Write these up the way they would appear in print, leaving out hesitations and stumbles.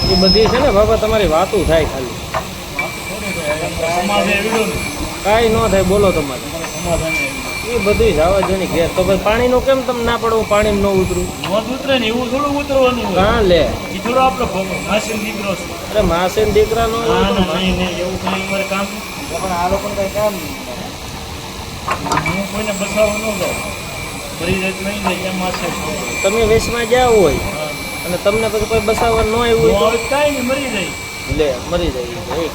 એ બધી છે ને બાબા તમારી વાતું થાય ખાલી કાંઈ ન થાય બોલો તમારે એ બધું જવા જો ને ઘેર તો ભાઈ પાણીનું કેમ તમે ના પડો પાણી ન ઉતરું ઉતરે ને એવું થોડું ઉતરવાનું કાં લે એ થોડો આપણો માસી દીકરો છે અરે માસે ને દીકરા નો એવું કઈ અમારે કામ પણ આ લોકો કઈ કામ હું કોઈને બસાવવા ન જાઉં ફરી જાય નહીં જાય એમ માસે તમે વેશમાં જ્યાં હોય અને તમને પછી કોઈ બસાવવા ન આવ્યું હોય કાંઈ નહીં મરી જાય તો લે મરી જાય એવું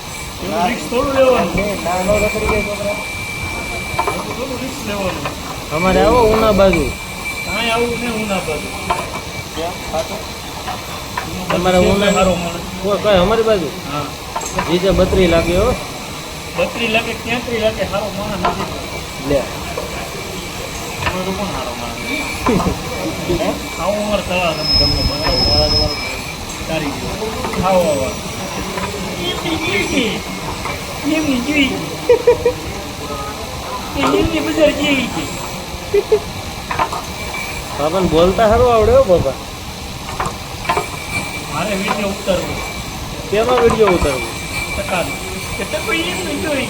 રિક્સ થોડું લેવાનું નાનો રખડી ગયા છોકરા થોડું રિક્સ લેવાનું અમારે આવો ઉના બાજુ કાંઈ આવું નહીં હું ના બાજુ તમારે ઉના મારો માણસ કઈ અમારી બાજુ હા જીજે 32 લાગ્યો 32 લાગે 33 લાગે સારો માણસ નથી લે તમારું કોણ સારો માણસ આવું ઉંમર થવા તમને બનાવો તારી ખાવો આવા એમની જોઈ એમની બજાર જેવી છે બાબાને બોલતા સારું આવડે હો બાબા મારે વિડીયો ઉતારવો કેમાં વિડીયો ઉતારવું ટકાનો ટકો એમની જોઈ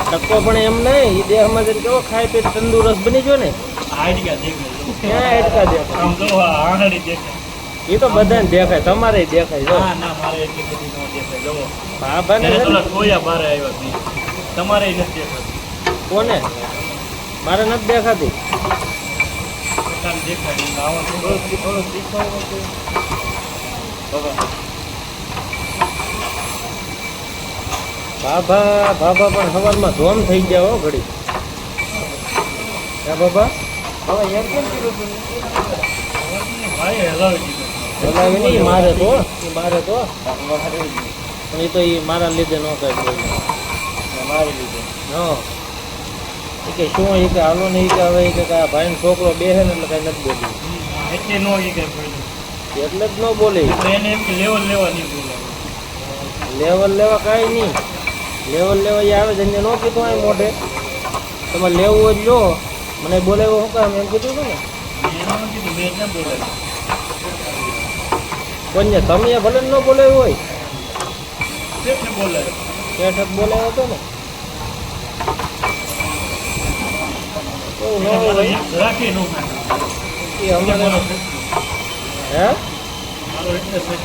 ટક્કો પણ એમ નહીં એ દેહમાં જઈને કેવો ખાઈ પી તંદુરસ્ત બની ગયો ને આઈડિયા દેખાય ક્યાં હેડકા દેખાય આમ જો આંગળી દેખાય એ તો બધાને દેખાય તમારે દેખાય જો ના ના મારે એટલી બધી ન દેખાય જવો બાબાને એને છે ને, થોડા ટોયા બહાર આવ્યા બી તમારે નથી દેખાતું કોને મારે નથી દેખાતી પોતાને દેખાય આવવાનું થોડો શીખવાનું છે બાબા બાબા પણ સવારમાં ધોમ થઈ ગયા હો ઘડી હે બાબા હવે એમ કેમ કીધું તું ભાઈ હલાવી દીધો બોલાવે નહીં મારે તો મારે તો મારી પણ એ તો એ મારા લીધે ન કહે કોઈને લીધે હા એ કે શું એ કે હાલો ને એ કે હવે એ કે આ ભાઈનો છોકરો બેહે ને એટલે કાંઈ નથી બોલ્યું એટલે નો એ કઈ બોલ્યું એટલે જ ન બોલે તો એને એમ કે લેવલ લેવા નહીં બોલાવે લેવલ લેવા કાંઈ નહીં લેવલ લેવા એ આવે છે એને ન કીધું આ મોઢે તમારે લેવું હોય લો મને બોલાવ્યો શું કામ એમ કીધું હતું ને એનું કીધું મેં ના બોલાવ્યું કોઈને તમે ભલે ન બોલાવ્યું હોય કેટલે બોલાવ્યું બેઠક બોલાવ્યો હતો ને એવું ન હોય રાખી નો એ અમારે હે મારો એટલે છે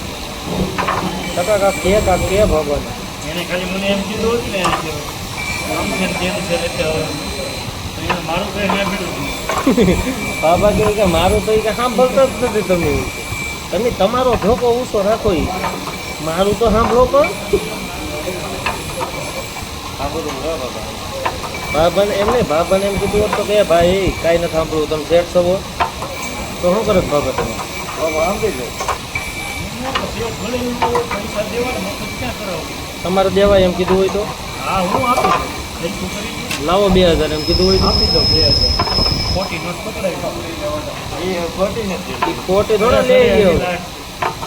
ટકા કાંક કે ભગવાન એને ખાલી મને એમ કીધું હતું ને કે આમ છે ને તેમ છે એટલે હવે તો એને મારું કઈ ના પીડું બાબા કહે કે મારું તો એ કે સાંભળતા જ નથી તમે તમે તમારો ધોકો ઊંચો રાખો એ મારું તો સાંભળો પણ બાબાને એમ નહીં બાબાને એમ કીધું હોત તો કે ભાઈ કાંઈ નથી સાંભળવું તમે શેઠ છો તો શું કરે બાબા તમે સમજી લો ભલે એવું હોય, પૈસા દેવાના મફત ક્યાં કરાવું તમારે દેવાય એમ કીધું હોય તો હા હું આપી દઉં એટલું કરી દઉં લાવો 2000 એમ કીધું હોય તો આપી દઉં 2000 ખોટી નોટ પકડાવી એ ખોટી નથી એ ખોટી થોડા લે ગયો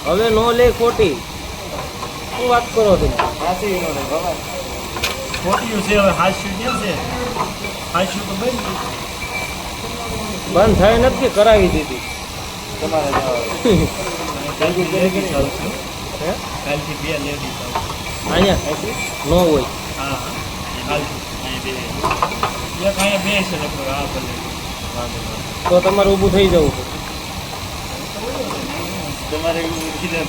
હવે નો લે ખોટી શું વાત કરો તમે સાચી નો રે બાબા ખોટીયું છે હવે હાસ્યું કેમ છે હાસ્યું તો બંધ બંધ થાય નથી કે કરાવી દીધી તમારે જવાનું કાલથી લેડીઝ આવશે હે કાલથી 2 લેડીઝ આવશે અહીંયા નો હોય હા કાલથી અહીંયા 2 એક અહીંયા 2 છે લગભગ આ ભલે વાંધો નહીં. તો તમારે ઊભું થઈ જવું તમારે એવું કીધું